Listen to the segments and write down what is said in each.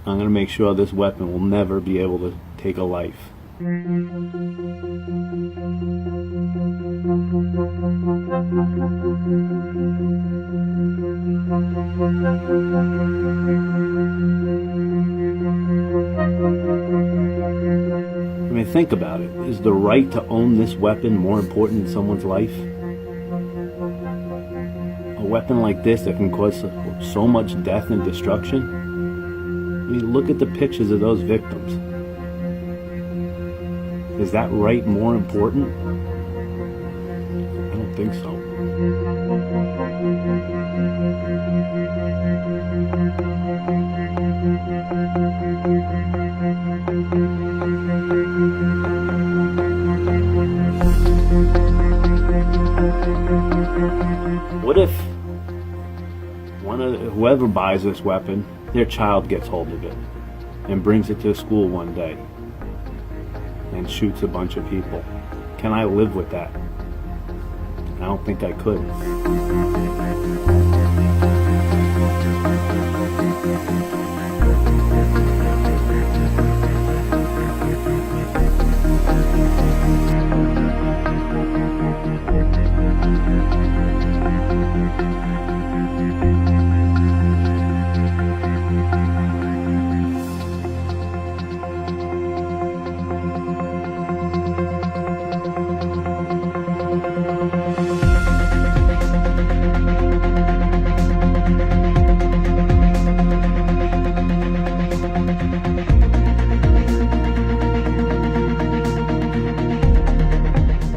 I'm going to make sure this weapon will never be able to take a life. I mean, think about it. Is the right to own this weapon more important than someone's life? A weapon like this that can cause so much death and destruction? I mean, look at the pictures of those victims. Is that right more important? I don't think so. What if whoever buys this weapon, their child gets hold of it and brings it to school one day and shoots a bunch of people? Can I live with that? I don't think I could.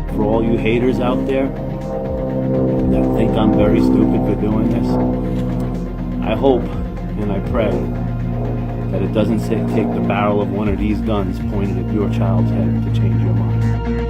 For all you haters out there that think I'm very stupid for doing this, I hope and I pray that it doesn't take the barrel of one of these guns pointed at your child's head to change your mind.